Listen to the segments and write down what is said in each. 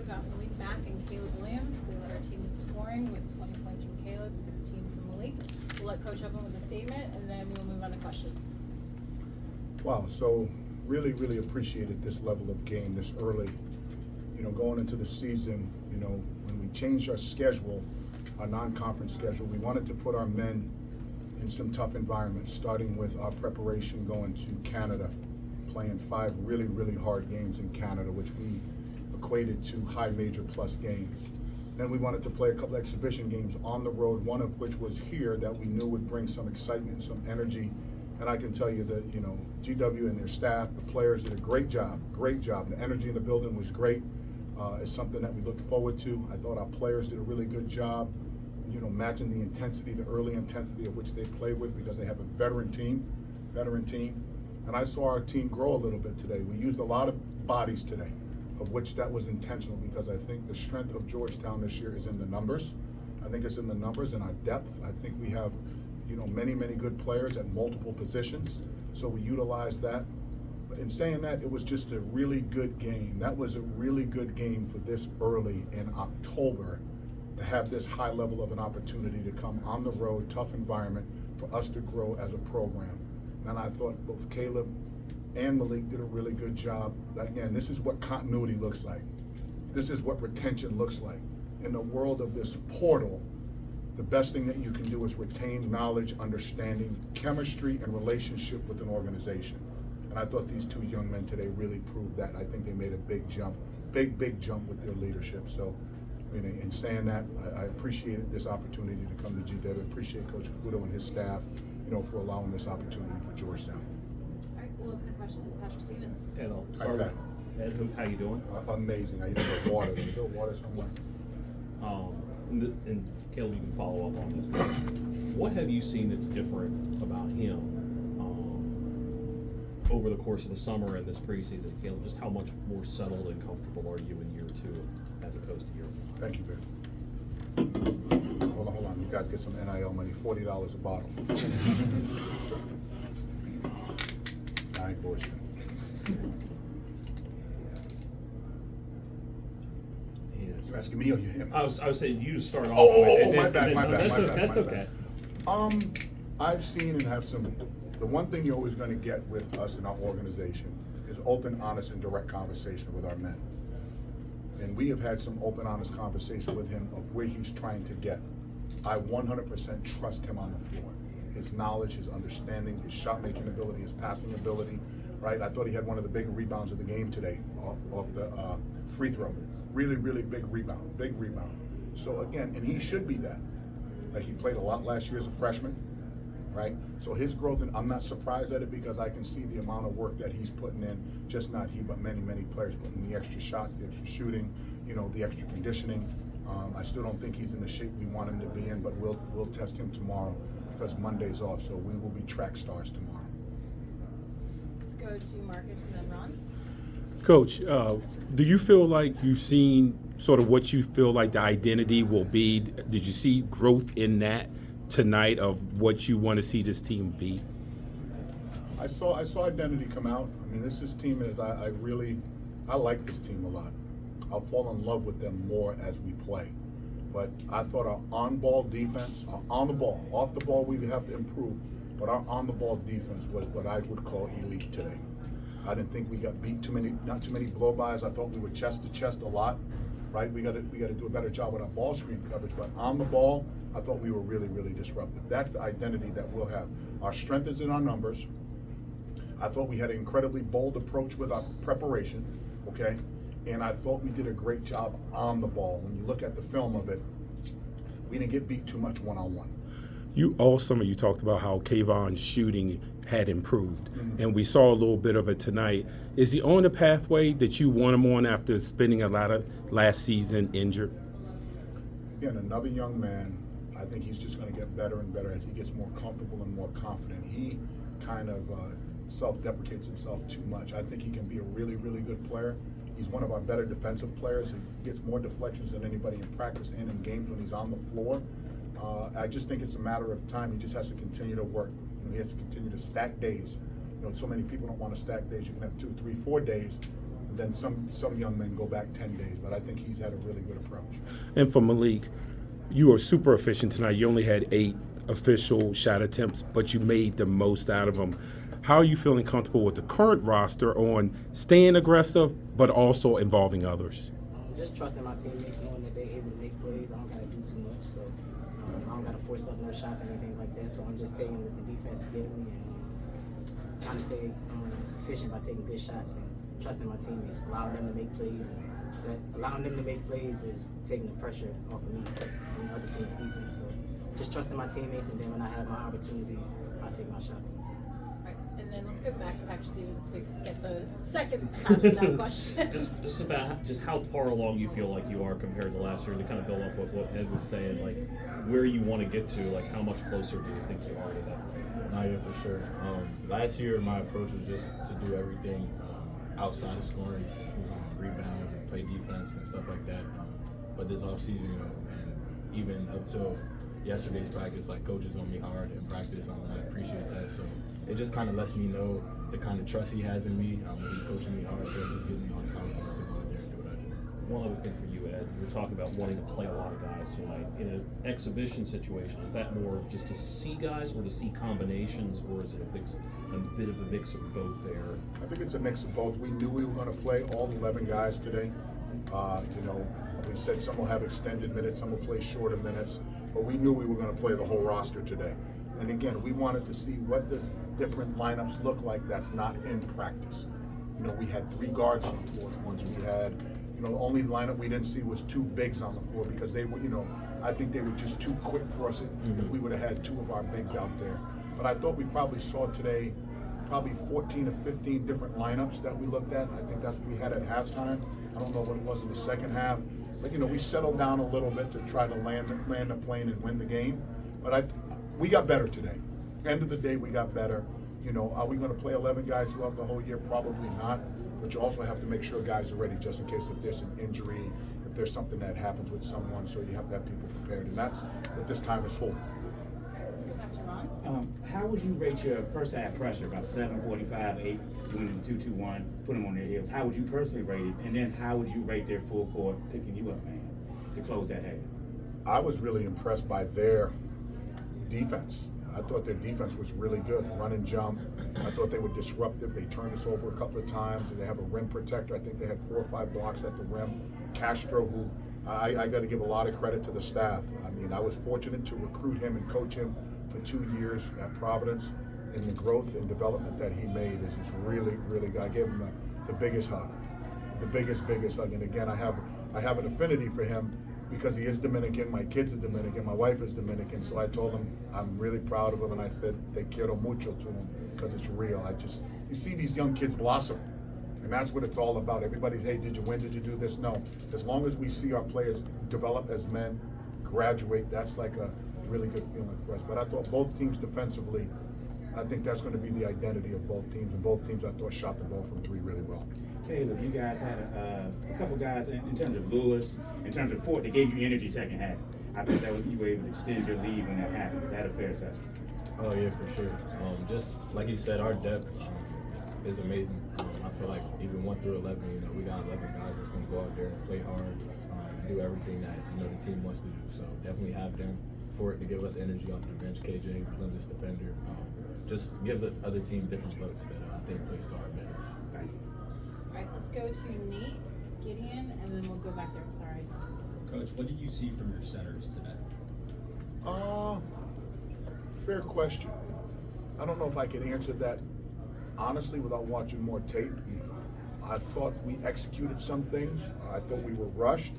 got Malik, Mack, and Caleb Williams. They led our team in scoring with 20 points from Caleb, 16 from Malik. We'll let Coach open with a statement, and then we'll move on to questions. Wow, so really, really appreciated this level of game this early. You know, going into the season, you know, when we changed our schedule, our non-conference schedule, we wanted to put our men in some tough environments, starting with our preparation going to Canada, playing 5 really, really hard games in Canada, which we equated to high major plus games. Then we wanted to play a couple exhibition games on the road, one of which was here that we knew would bring some excitement, some energy. And I can tell you that, you know, GW and their staff, the players did a great job, great job. The energy in the building was great. It's something that we look forward to. I thought our players did a really good job, you know, matching the intensity, the early intensity of which they play with, because they have a veteran team. And I saw our team grow a little bit today. We used a lot of bodies today, of which that was intentional, because I think the strength of Georgetown this year is in the numbers. I think it's in the numbers and our depth. I think we have, you know, many, many good players at multiple positions. So we utilized that. But in saying that, it was just a really good game. That was a really good game for this early in October, to have this high level of an opportunity to come on the road, tough environment, for us to grow as a program. And I thought both Caleb and Malik did a really good job. Again, this is what continuity looks like. This is what retention looks like. In the world of this portal, the best thing that you can do is retain knowledge, understanding, chemistry, and relationship with an organization. And I thought these 2 young men today really proved that. I think they made a big jump, big jump with their leadership. So, I mean, in saying that, I appreciated this opportunity to come to GW. I appreciate Coach Caputo and his staff, you know, for allowing this opportunity for Georgetown. All right, we'll open the questions with Patrick Stevens. And I'll start with Ed. How you doing? Amazing. I need water. Is there water somewhere? And Caleb, you can follow up on this. But what have you seen that's different about him over the course of the summer and this preseason? Caleb, just how much more settled and comfortable are you in year 2 as opposed to year 1? Thank you, Ben. Hold on. You guys get some NIL money, $40 a bottle. I ain't bullshit. You asking me or you him? I was saying you to start off. Oh, my bad. That's okay. I've seen and have some. The one thing you're always going to get with us in our organization is open, honest, and direct conversation with our men. And we have had some open, honest conversation with him of where he's trying to get. I 100% trust him on the floor. His knowledge, his understanding, his shot-making ability, his passing ability, right? I thought he had one of the big rebounds of the game today off the free throw. Really, really big rebound. So again, and he should be that. Like, he played a lot last year as a freshman, right? So his growth, and I'm not surprised at it, because I can see the amount of work that he's putting in, just not he, but many, many players putting the extra shots, the extra shooting, you know, the extra conditioning. I still don't think he's in the shape we want him to be in, but we'll test him tomorrow, because Monday's off, so we will be track stars tomorrow. Let's go to Marcus and then Ron. Coach, do you feel like you've seen sort of what you feel like the identity will be? Did you see growth in that tonight of what you want to see this team be? I saw identity come out. I mean, this team is, I like this team a lot. I'll fall in love with them more as we play. But I thought our on-ball defense, our on the ball, off the ball we have to improve, but our on-the-ball defense was what I would call elite today. I didn't think we got beat not too many blow-bys. I thought we were chest to chest a lot, right? We got to do a better job with our ball screen coverage, but on the ball, I thought we were really, really disruptive. That's the identity that we'll have. Our strength is in our numbers. I thought we had an incredibly bold approach with our preparation, okay? And I thought we did a great job on the ball. When you look at the film of it, we didn't get beat too much one-on-one. All summer you talked about how Kayvon's shooting had improved, and we saw a little bit of it tonight. Is he on the pathway that you want him on after spending a lot of last season injured? Again, another young man. I think he's just going to get better and better as he gets more comfortable and more confident. He kind of self-deprecates himself too much. I think he can be a really, really good player. He's one of our better defensive players. He gets more deflections than anybody in practice and in games when he's on the floor. I just think it's a matter of time. He just has to continue to work. You know, he has to continue to stack days. You know, so many people don't want to stack days. You can have 2, 3, 4 days, and then some young men go back 10 days. But I think he's had a really good approach. And for Malik, you were super efficient tonight. You only had 8 official shot attempts, but you made the most out of them. How are you feeling comfortable with the current roster on staying aggressive, but also involving others? Just trusting my teammates, knowing that they're able to make plays. I don't got to do too much, so I don't got to force up no shots or anything like that. So I'm just taking what the defense is giving me and trying to stay efficient by taking good shots and trusting my teammates, allowing them to make plays. And allowing them to make plays is taking the pressure off of me and the other team's defense. So just trusting my teammates, and then when I have my opportunities, I take my shots. Right, and then let's go back to Patrick Stevens to get the second half of that question. Just about just how far along you feel like you are compared to last year, to kind of build up what Ed was saying, like where you want to get to, like how much closer do you think you are to that? Yeah, for sure. Last year, my approach was just to do everything outside of scoring, rebound, play defense, and stuff like that. But this offseason, and even up till yesterday's practice, like coaches on me hard in practice, and I appreciate that. So it just kind of lets me know the kind of trust he has in me. He's coaching me hard, so it just gives me all the confidence to go out there and do what I do. One other thing for you, Ed, you were talking about wanting to play a lot of guys tonight. In an exhibition situation, is that more just to see guys or to see combinations, or is it a bit of a mix of both there? I think it's a mix of both. We knew we were going to play all 11 guys today. We said some will have extended minutes, some will play shorter minutes, but we knew we were going to play the whole roster today. And again, we wanted to see what does different lineups look like that's not in practice. We had 3 guards on the floor. The ones we had, the only lineup we didn't see was 2 bigs on the floor because they were, I think they were just too quick for us if we would have had 2 of our bigs out there. But I thought we probably saw today probably 14 or 15 different lineups that we looked at. I think that's what we had at halftime. I don't know what it was in the second half. But, we settled down a little bit to try to land the plane and win the game. But we got better today. End of the day, we got better. Are we going to play 11 guys throughout the whole year? Probably not. But you also have to make sure guys are ready just in case if there's an injury, if there's something that happens with someone, so you have to have people prepared. And that's what this time is for. Let's go back to Ron. How would you rate your first half pressure, about 7:45, 8, doing the 2-2-1, put them on their heels? How would you personally rate it? And then how would you rate their full court picking you up, man, to close that half? I was really impressed by their defense. I thought their defense was really good. Run and jump. I thought they were disruptive. They turned us over a couple of times. They have a rim protector. I think they had 4 or 5 blocks at the rim. Castro, who I got to give a lot of credit to the staff. I was fortunate to recruit him and coach him for 2 years at Providence, and the growth and development that he made is just really, really good. I gave him the biggest hug, the biggest hug. And again, I have an affinity for him because he is Dominican. My kids are Dominican. My wife is Dominican. So I told him I'm really proud of him, and I said te quiero mucho to him because it's real. You see these young kids blossom, and that's what it's all about. Everybody's, hey, did you win? Did you do this? No. As long as we see our players develop as men, graduate, that's like a really good feeling for us. But I thought both teams defensively, I think that's going to be the identity of both teams. And both teams, I thought, shot the ball from 3 really well. Caleb, you guys had a couple guys in terms of Lewis, in terms of Fort, they gave you energy second half. I thought you were able to extend your lead when that happened. Is that a fair assessment? Oh yeah, for sure. Just like you said, our depth is amazing. I feel like even 1 through 11, we got 11 guys that's going to go out there and play hard and do everything that the team wants to do. So definitely have them for it to give us energy off the bench. KJ, relentless defender, just gives the other team different looks that I think plays to our advantage. Thank you. All right, let's go to Nate, Gideon, and then we'll go back there. I'm sorry. Coach, what did you see from your centers today? Fair question. I don't know if I can answer that honestly without watching more tape. I thought we executed some things. I thought we were rushed.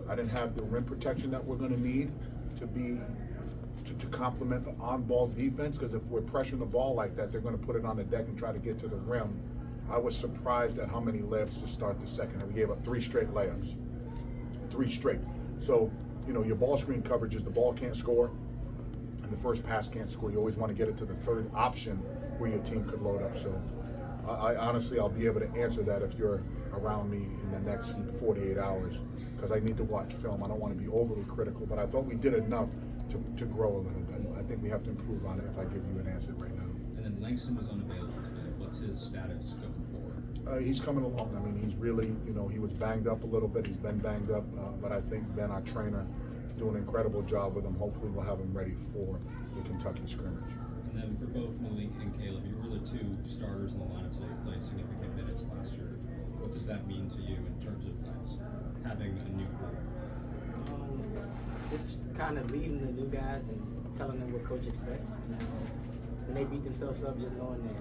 I didn't have the rim protection that we're going to need to complement the on-ball defense, because if we're pressuring the ball like that, they're going to put it on the deck and try to get to the rim. I was surprised at how many layups to start the second. And we gave up 3 straight layups. 3 straight. So, your ball screen coverage is the ball can't score and the first pass can't score. You always want to get it to the third option where your team could load up. So I honestly, I'll be able to answer that if you're around me in the next 48 hours, because I need to watch film. I don't want to be overly critical, but I thought we did enough to grow a little bit. I think we have to improve on it if I give you an answer right now. And then Langston was unavailable today. What's his status going forward? He's coming along. I mean, he's really, he was banged up a little bit. He's been banged up, but I think Ben, our trainer, doing an incredible job with him. Hopefully we'll have him ready for the Kentucky scrimmage. And then for both Malik and Caleb, you were the two starters in the lineup today who played significant minutes last year. What does that mean to you in terms of having a new group? Just kind of leading the new guys and telling them what coach expects. When they beat themselves up, just knowing that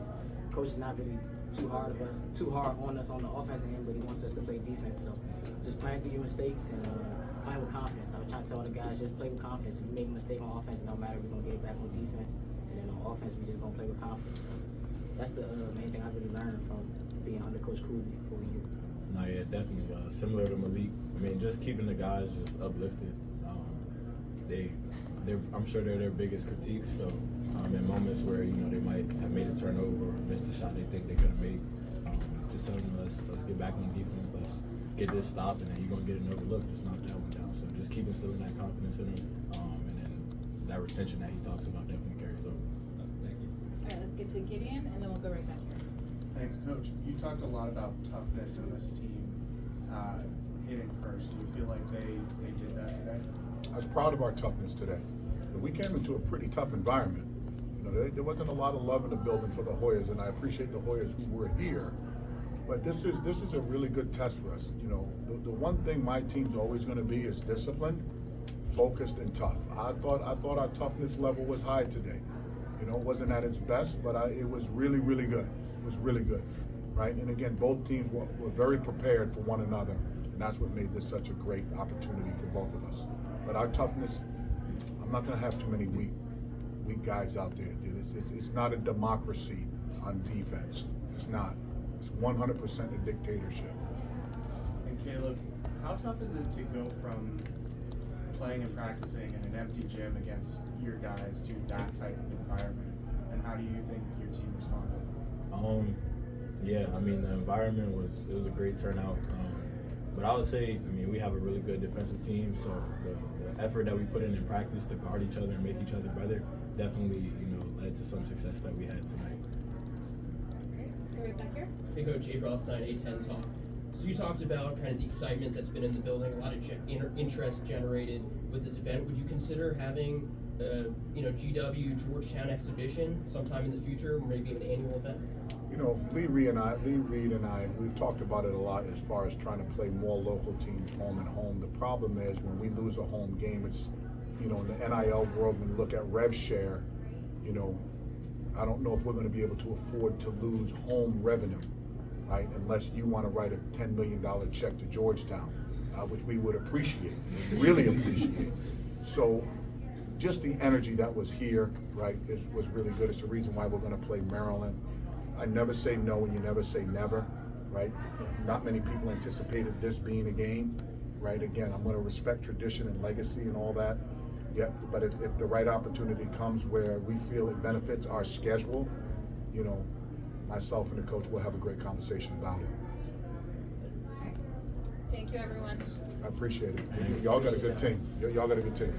coach is not really too hard on us on the offensive end, but he wants us to play defense. So just playing through your mistakes and playing with confidence. I was trying to tell the guys, just play with confidence. If you make a mistake on offense, it don't matter. We're gonna get it back on defense, and then on offense, we just gonna play with confidence. So that's the main thing I really learned from being under Coach Cooley for a year. No, yeah, definitely. Similar to Malik, I mean, just keeping the guys just uplifted. I'm sure they're their biggest critiques. So in moments where they might have made a turnover or missed a shot they think they could have made, just telling them let's get back on defense, let's get this stopped, and then you're gonna get another look. Just knock that one down. So just keep instilling that confidence in them, and then that retention that he talks about definitely carries over. Thank you. All right, let's get to Gideon, and then we'll go right back here. Thanks, Coach. You talked a lot about toughness in this team hitting first. Do you feel like they did that today? I was proud of our toughness today. We came into a pretty tough environment. There wasn't a lot of love in the building for the Hoyas, and I appreciate the Hoyas who were here. But this is a really good test for us. The one thing my team's always going to be is disciplined, focused, and tough. I thought our toughness level was high today. It wasn't at its best, but it was really, really good. It was really good, right? And again, both teams were very prepared for one another, and that's what made this such a great opportunity for both of us. But our toughness, I'm not going to have too many weak guys out there. It's not a democracy on defense. It's not. It's 100% a dictatorship. And Caleb, how tough is it to go from playing and practicing in an empty gym against your guys to that type of environment? And how do you think your team responded? Yeah, I mean, the environment was a great turnout. But I would say, we have a really good defensive team, so the effort that we put in practice to guard each other and make each other better definitely, led to some success that we had tonight. Great, let's go right back here. Hey Coach, April Stein, A10 Talk. So you talked about kind of the excitement that's been in the building, a lot of interest generated with this event. Would you consider having GW Georgetown exhibition sometime in the future, or maybe an annual event? Lee Reed and I, we've talked about it a lot as far as trying to play more local teams home and home. The problem is when we lose a home game, it's, in the NIL world, when you look at rev share, I don't know if we're going to be able to afford to lose home revenue, right? Unless you want to write a $10 million check to Georgetown, which we would appreciate, really appreciate. So just the energy that was here, right, was really good. It's the reason why we're going to play Maryland. I never say no and you never say never, right? Not many people anticipated this being a game, right? Again, I'm going to respect tradition and legacy and all that. Yep, but if the right opportunity comes where we feel it benefits our schedule, myself and the coach will have a great conversation about it. Thank you, everyone. I appreciate it. Y'all got a good team. Y'all got a good team.